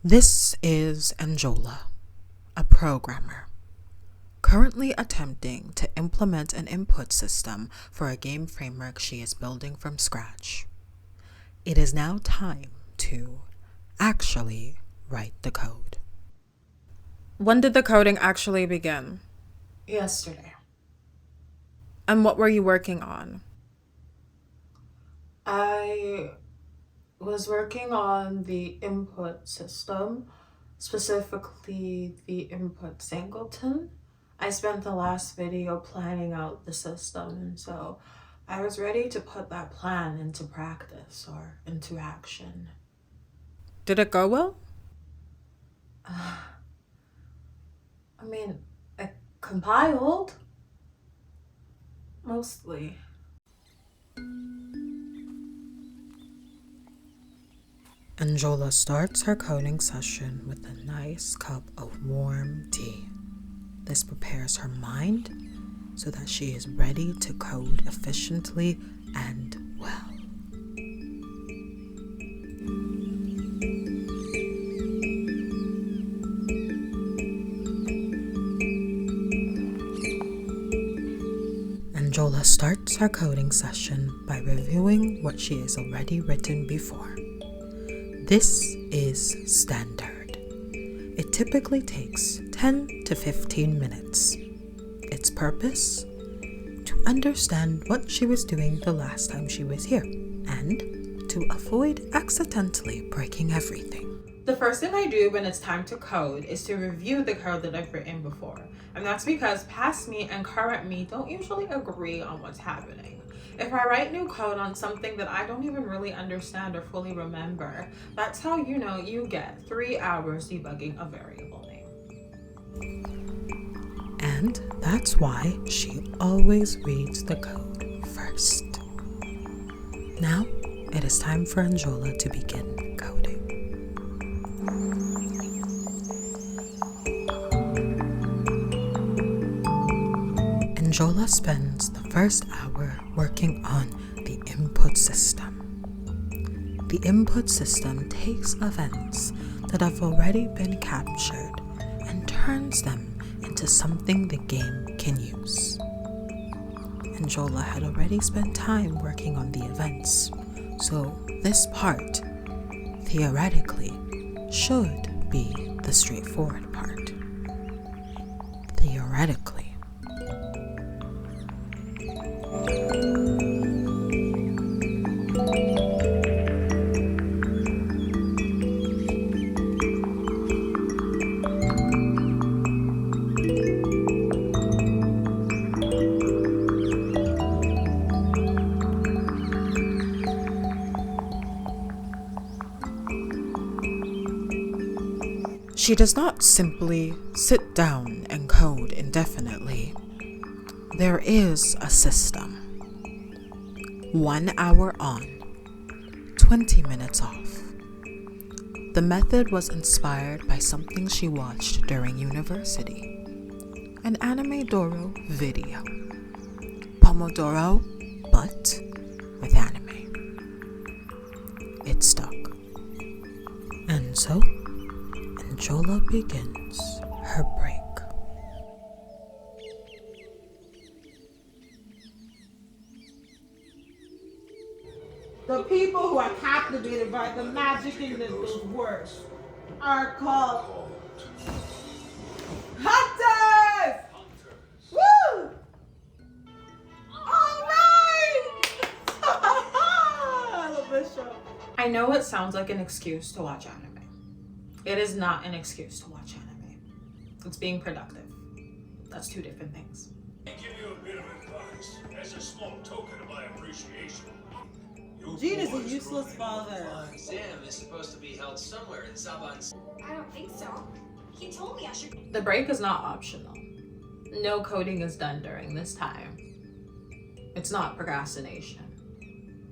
This is Angela, a programmer, currently attempting to implement an input system for a game framework she is building from scratch. It is now time to actually write the code. When did the coding actually begin? Yesterday. And what were you working on? I was working on the input system, specifically the input singleton. I spent the last video planning out the system, and so I was ready to put that plan into practice or into action. Did it go well? It compiled. Mostly. Angela starts her coding session with a nice cup of warm tea. This prepares her mind so that she is ready to code efficiently and well. Angela starts her coding session by reviewing what she has already written before. This is standard. It typically takes 10 to 15 minutes. Its purpose? To understand what she was doing the last time she was here, and to avoid accidentally breaking everything. The first thing I do when it's time to code is to review the code that I've written before. And that's because past me and current me don't usually agree on what's happening. If I write new code on something that I don't even really understand or fully remember, that's how you know you get 3 hours debugging a variable name. And that's why she always reads the code first. Now, it is time for Angela to begin coding. Angela spends the first hour working on the input system. The input system takes events that have already been captured and turns them into something the game can use. Angela had already spent time working on the events, so this part, theoretically, should be the straightforward part. Theoretically. She does not simply sit down and code indefinitely. There is a system. 1 hour on, 20 minutes off. The method was inspired by something she watched during university. An anime Doro video. Pomodoro, but with anime. It stuck. And so, Angela begins her break. The people who are captivated by the magic in those words are called hunters! Woo! All right! I love this show. I know it sounds like an excuse to watch anime. It is not an excuse to watch anime. It's being productive. That's two different things. I give you a bit of advice as a small token of my appreciation. Gene is a useless father. Exam is supposed to be held somewhere in Saban's. I don't think so. He told me I should. The break is not optional. No coding is done during this time. It's not procrastination.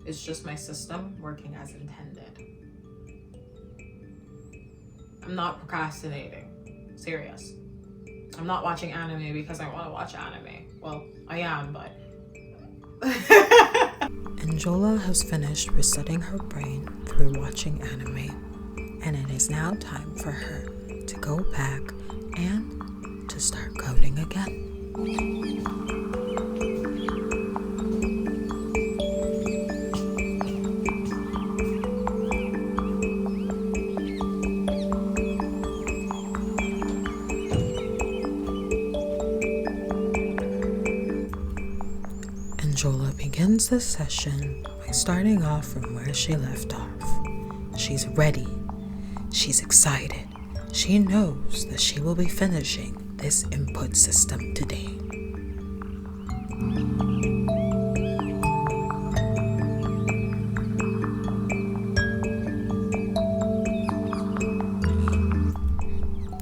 It's just my system working as intended. I'm not procrastinating. Serious. I'm not watching anime because I want to watch anime. Well, I am, but... Angela has finished resetting her brain through watching anime and it is now time for her to go back and to start coding again. Anjola begins this session by starting off from where she left off. She's ready. She's excited. She knows that she will be finishing this input system today.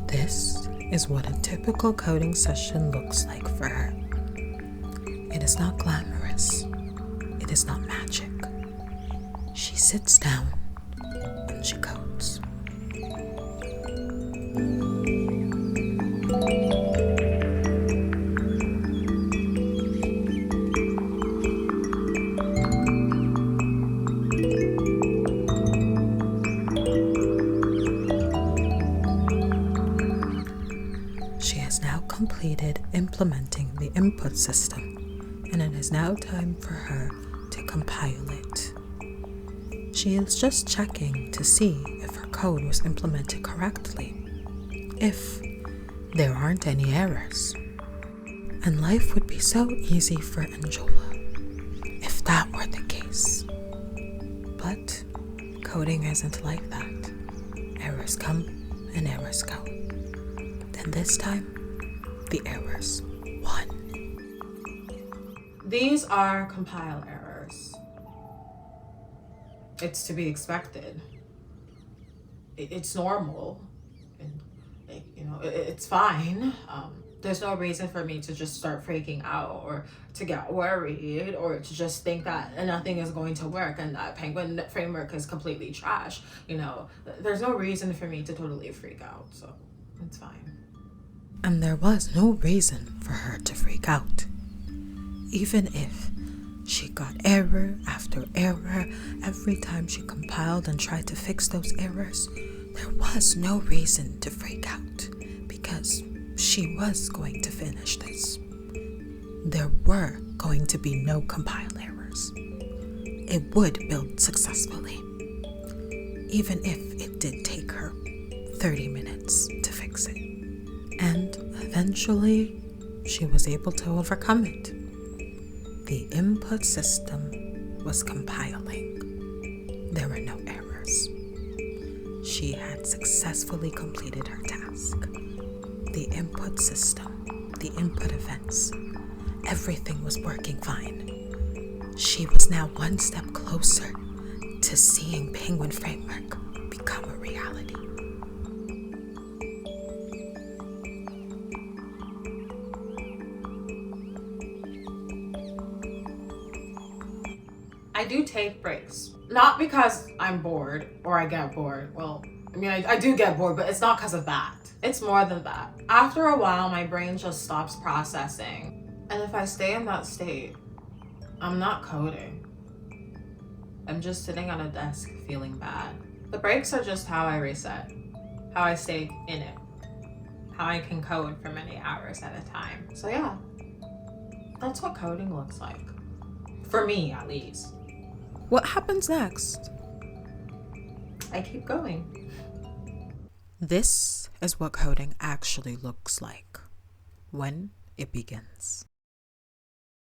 This is what a typical coding session looks like for her. It is not glamorous. It is not magic. She sits down and she codes. She has now completed implementing the input system, and it is now time for her to compile it. She is just checking to see if her code was implemented correctly, if there aren't any errors. And life would be so easy for Anjola if that were the case. But coding isn't like that. Errors come and errors go. Then this time, the errors won. These are compile errors. It's to be expected. It's normal. And, it's fine. There's no reason for me to just start freaking out or to get worried or to just think that nothing is going to work and that Penguin framework is completely trash. There's no reason for me to totally freak out, so it's fine. And there was no reason for her to freak out. Even if she got error after error every time she compiled and tried to fix those errors, there was no reason to freak out because she was going to finish this. There were going to be no compile errors. It would build successfully, even if it did take her 30 minutes to fix it. And eventually, she was able to overcome it. The input system was compiling. There were no errors. She had successfully completed her task. The input system, the input events, everything was working fine. She was now one step closer to seeing Penguin Framework become a reality. I do take breaks. Not because I'm bored or I get bored. Well, I do get bored, but it's not because of that. It's more than that. After a while, my brain just stops processing. And if I stay in that state, I'm not coding. I'm just sitting at a desk feeling bad. The breaks are just how I reset, how I stay in it, how I can code for many hours at a time. So yeah, that's what coding looks like. For me, at least. What happens next? I keep going. This is what coding actually looks like when it begins.